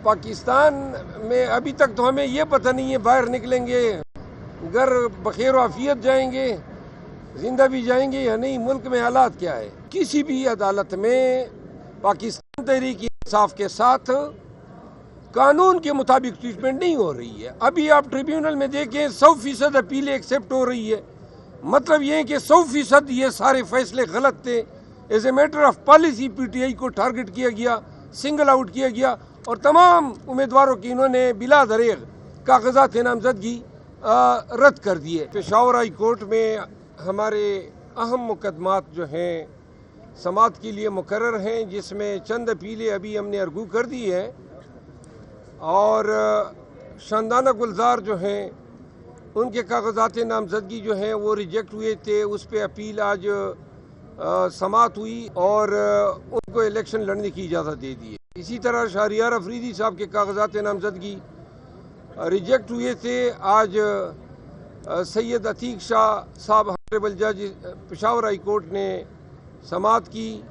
پاکستان میں ابھی تک تو ہمیں یہ پتہ نہیں ہے باہر نکلیں گے گھر بخیر و عافیت جائیں گے، زندہ بھی جائیں گے یا نہیں، ملک میں حالات کیا ہے۔ کسی بھی عدالت میں پاکستان تحریک انصاف کے ساتھ قانون کے مطابق ٹریٹمنٹ نہیں ہو رہی ہے۔ ابھی آپ ٹریبیونل میں دیکھیں 100% اپیل ایکسیپٹ ہو رہی ہے، مطلب یہ ہے کہ 100% یہ سارے فیصلے غلط تھے۔ As a matter of policy P T I کو ٹارگٹ کیا گیا، سنگل آؤٹ کیا گیا اور تمام امیدواروں کی انہوں نے بلا دریغ کاغذات نامزدگی رد کر دیے۔ پشاور ہائی کورٹ میں ہمارے اہم مقدمات جو ہیں سماعت کے لیے مقرر ہیں، جس میں چند اپیلیں ابھی ہم نے ارگو کر دی ہے اور شاندانہ گلزار جو ہیں ان کے کاغذات نامزدگی جو ہیں وہ ریجیکٹ ہوئے تھے، اس پہ اپیل آج سماعت ہوئی اور ان کو الیکشن لڑنے کی اجازت دے دی ہے۔ اسی طرح شہریار افریدی صاحب کے کاغذات نامزدگی ریجیکٹ ہوئے تھے، آج سید عتیق شاہ صاحب ہانریبل جج پشاور ہائی کورٹ نے سماعت کی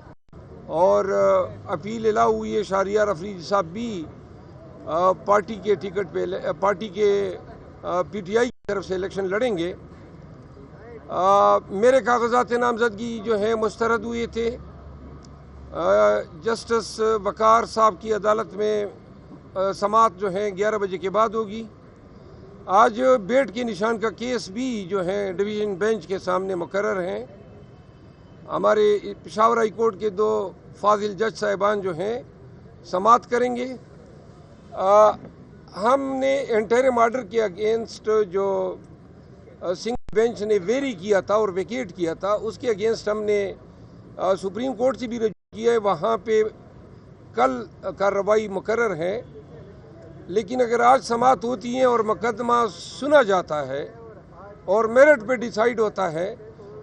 اور اپیل الاؤ ہوئی ہے۔ شہریار افریدی صاحب بھی پارٹی کے ٹکٹ پہ پارٹی کے پی ٹی آئی کی طرف سے الیکشن لڑیں گے۔ میرے کاغذات نامزدگی جو ہیں مسترد ہوئے تھے، جسٹس وقار صاحب کی عدالت میں سماعت جو ہے 11 بجے کے بعد ہوگی۔ آج بیٹ کے نشان کا کیس بھی جو ہے ڈویژن بینچ کے سامنے مقرر ہیں۔ ہمارے پشاور ہائی کورٹ کے 2 فاضل جج صاحبان جو ہیں سماعت کریں گے۔ ہم نے انٹرم آرڈر کے اگینسٹ جو سنگل بینچ نے ویری کیا تھا اور ویکیٹ کیا تھا، اس کے اگینسٹ ہم نے سپریم کورٹ سے بھی رجوع کیا ہے، وہاں پہ کل کارروائی مقرر ہے۔ لیکن اگر آج سماعت ہوتی ہیں اور مقدمہ سنا جاتا ہے اور میرٹ پہ ڈیسائیڈ ہوتا ہے،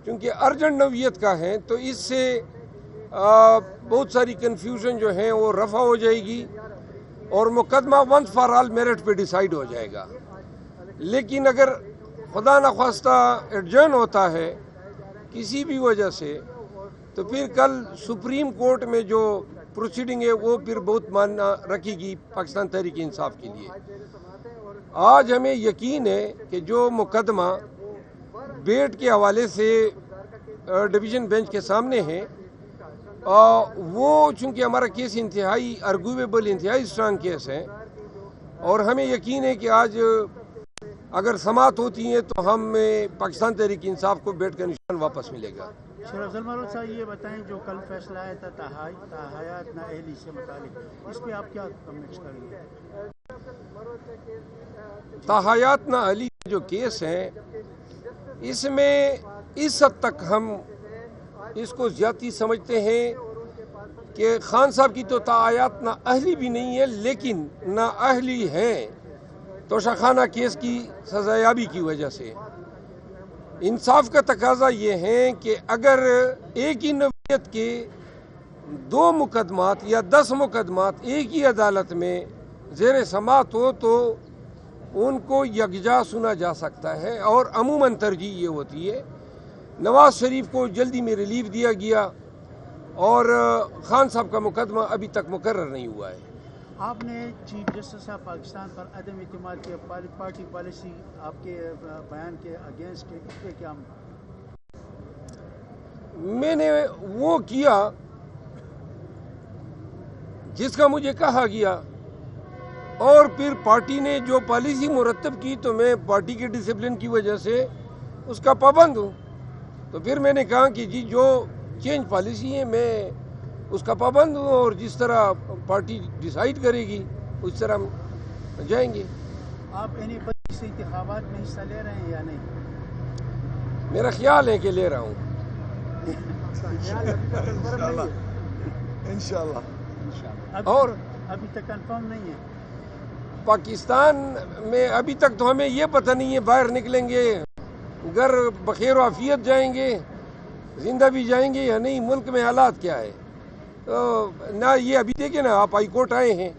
کیونکہ ارجنٹ نوعیت کا ہے، تو اس سے بہت ساری کنفیوژن جو ہیں وہ رفع ہو جائے گی اور مقدمہ ونس فار آل میرٹ پہ ڈیسائیڈ ہو جائے گا۔ لیکن اگر خدا نخواستہ ایڈجرن ہوتا ہے کسی بھی وجہ سے، تو پھر کل سپریم کورٹ میں جو پروسیڈنگ ہے وہ پھر بہت معنی رکھے گی پاکستان تحریک انصاف کے لیے۔ آج ہمیں یقین ہے کہ جو مقدمہ بیٹ کے حوالے سے ڈویژن بینچ کے سامنے ہے، وہ چونکہ ہمارا کیس انتہائی ارگویبل، انتہائی اسٹرانگ کیس ہے اور ہمیں یقین ہے کہ آج اگر سماعت ہوتی ہے تو ہمیں پاکستان تحریک انصاف کو بیٹ کا نشان واپس ملے گا۔ شیر افضل معروف صاحب یہ بتائیں، جو کل فیصلہ آیا تھا تاحیات نااہلی سے متعلق، اس پہ آپ کیا کمنٹس کریں گے؟ تاحیات نااہلی جو کیس ہے، اس میں اس حد تک ہم اس کو زیادتی سمجھتے ہیں کہ خان صاحب کی تو تاحیات نااہلی بھی نہیں ہے، لیکن نااہلی ہیں توشہ کیس کی سزایابی کی وجہ سے۔ انصاف کا تقاضا یہ ہے کہ اگر ایک ہی نوعیت کے 2 مقدمات یا 10 مقدمات ایک ہی عدالت میں زیر سماعت ہو تو ان کو یکجا سنا جا سکتا ہے، اور عموماً ترجیح یہ ہوتی ہے۔ نواز شریف کو جلدی میں ریلیف دیا گیا اور خان صاحب کا مقدمہ ابھی تک مقرر نہیں ہوا ہے۔ آپ نے چیف جسٹس آف پاکستان پر عدم اعتماد کے پارٹی پالیسی آپ کے بیان کے اگینسٹ، اس پہ کیا؟ میں نے وہ کیا جس کا مجھے کہا گیا، اور پھر پارٹی نے جو پالیسی مرتب کی تو میں پارٹی کے ڈسپلن کی وجہ سے اس کا پابند ہوں۔ تو پھر میں نے کہا کہ جی جو چینج پالیسی ہے میں اس کا پابند ہوں، اور جس طرح پارٹی ڈیسائیڈ کرے گی اس طرح ہم جائیں گے۔ آپ سے انتخابات میں حصہ لے رہے ہیں یا نہیں؟ میرا خیال ہے کہ لے رہا ہوں۔ انشاءاللہ۔ اور ابھی تک کنفرم نہیں ہے پاکستان میں، ابھی تک تو ہمیں یہ پتہ نہیں ہے باہر نکلیں گے گھر بخیر و عافیت جائیں گے، زندہ بھی جائیں گے یا نہیں، ملک میں حالات کیا ہے۔ تو نہ یہ ابھی دیکھیں نا، آپ ہائی کورٹ آئے ہیں،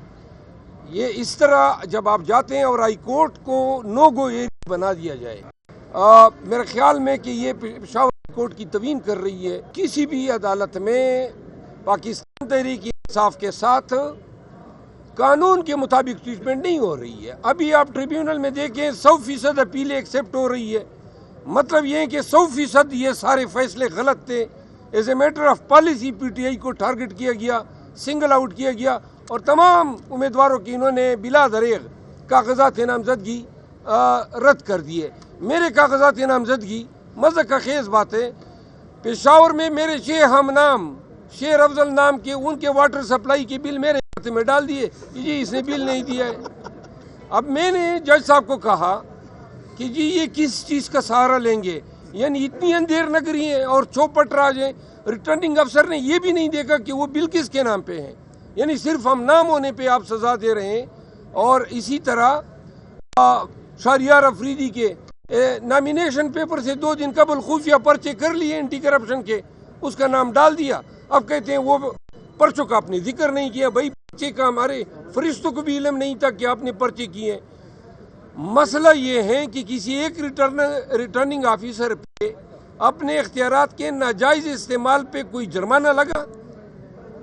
یہ اس طرح جب آپ جاتے ہیں اور ہائی کورٹ کو نو گو ایریا بنا دیا جائے، میرے خیال میں کہ یہ پشاور ہائی کورٹ کی توہین کر رہی ہے۔ کسی بھی عدالت میں پاکستان تحریک انصاف کے ساتھ قانون کے مطابق ٹریٹمنٹ نہیں ہو رہی ہے. ابھی آپ ٹریبیونل میں دیکھیں 100% اپیلیں ایکسیپٹ ہو رہی ہے. مطلب یہ ہے کہ 100% یہ سارے فیصلے غلط تھے. As a matter of policy P T I کو ٹارگٹ کیا گیا, سنگل آؤٹ کیا گیا اور تمام امیدواروں کی انہوں نے بلا دریغ کاغذات نامزدگی رد کر دیے. میرے کاغذات نامزدگی مذہق خیز بات ہے. پشاور میں میرے 6 ہم نام شیر افضل نام کے ان کے واٹر سپلائی کے بل میرے ہاتھ میں ڈال دیے کہ جی اس نے بل نہیں دیا ہے. اب میں نے جج صاحب کو کہا کہ جی یہ کس چیز کا سہارا لیں گے, یعنی اتنی اندھیر نگری ہیں اور چوپٹ راج ہیں. ریٹرننگ افسر نے یہ بھی نہیں دیکھا کہ وہ بل کس کے نام پہ ہیں, یعنی صرف ہم نام ہونے پہ آپ سزا دے رہے ہیں. اور اسی طرح شہریار افریدی کے نامینیشن پیپر سے 2 دن قبل خفیہ پرچے کر لیے اینٹی کرپشن کے, اس کا نام ڈال دیا. اب کہتے ہیں وہ پرچوں کا آپ نے ذکر نہیں کیا. بھائی پرچے کا ہمارے فرشتوں کو بھی علم نہیں تھا کہ آپ نے پرچے کیے. مسئلہ یہ ہے کہ کسی ایک ریٹرننگ آفیسر پہ اپنے اختیارات کے ناجائز استعمال پہ کوئی جرمانہ لگا,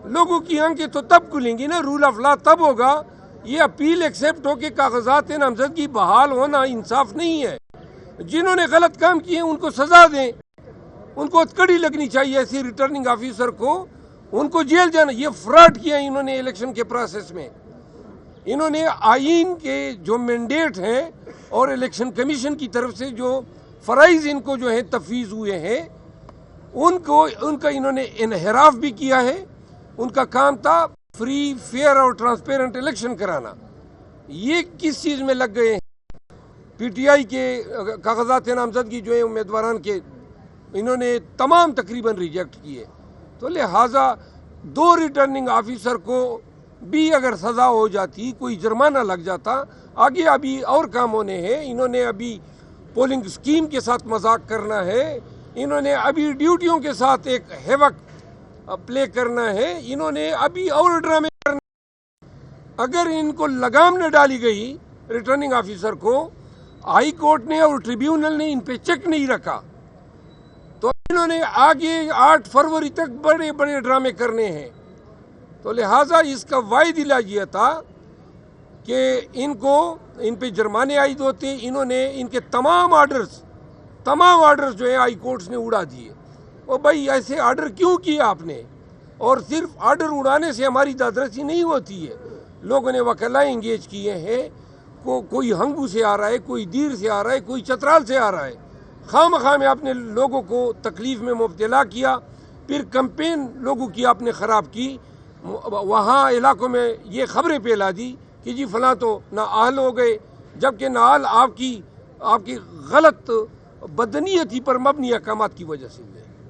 لوگوں کی آنکھیں تو تب کھلیں گی نا, رول آف لا تب ہوگا. یہ اپیل ایکسیپٹ ہو کے کاغذات نامزدگی بحال ہونا انصاف نہیں ہے. جنہوں نے غلط کام کیے ان کو سزا دیں, ان کو کڑی لگنی چاہیے ایسی ریٹرننگ آفیسر کو, ان کو جیل جانا. یہ فراڈ کیا انہوں نے الیکشن کے پروسیس میں. انہوں نے آئین کے جو مینڈیٹ ہیں اور الیکشن کمیشن کی طرف سے جو فرائض ان کو جو ہیں تفویض ہوئے ہیں ان کا انہوں نے انحراف بھی کیا ہے. ان کا کام تھا فری, فیئر اور ٹرانسپیرنٹ الیکشن کرانا. یہ کس چیز میں لگ گئے ہیں؟ پی ٹی آئی کے کاغذات نامزدگی جو ہیں امیدواران کے انہوں نے تمام تقریباً ریجیکٹ کیے. تو لہٰذا 2 ریٹرننگ آفیسر کو بھی اگر سزا ہو جاتی, کوئی جرمانہ لگ جاتا, آگے ابھی اور کام ہونے ہیں. انہوں نے ابھی پولنگ سکیم کے ساتھ مذاق کرنا ہے, انہوں نے ابھی ڈیوٹیوں کے ساتھ ایک ہیوک پلے کرنا ہے, انہوں نے ابھی اور ڈرامے کرنا. اگر ان کو لگام نہ ڈالی گئی ریٹرننگ آفیسر کو, ہائی کورٹ نے اور ٹریبیونل نے ان پہ چیک نہیں رکھا, تو انہوں نے آگے 8 فروری تک بڑے بڑے ڈرامے کرنے ہیں. تو لہٰذا اس کا واحد علاج یہ تھا کہ ان پہ جرمانے عائد ہوتے. انہوں نے ان کے تمام آرڈرز جو ہیں ہائی کورٹس نے اڑا دیے. وہ بھائی ایسے آرڈر کیوں کیا آپ نے؟ اور صرف آرڈر اڑانے سے ہماری دادرسی نہیں ہوتی ہے. لوگوں نے وکلاء انگیج کیے ہیں, کوئی ہنگو سے آ رہا ہے, کوئی دیر سے آ رہا ہے, کوئی چترال سے آ رہا ہے. خام میں آپ نے لوگوں کو تکلیف میں مبتلا کیا. پھر کمپین لوگوں کی آپ نے خراب کی. وہاں علاقوں میں یہ خبریں پھیلا دی کہ جی فلاں تو نااہل ہو گئے, جبکہ نااہل آپ کی غلط بدنیتی پر مبنی احکامات کی وجہ سے ہوئے.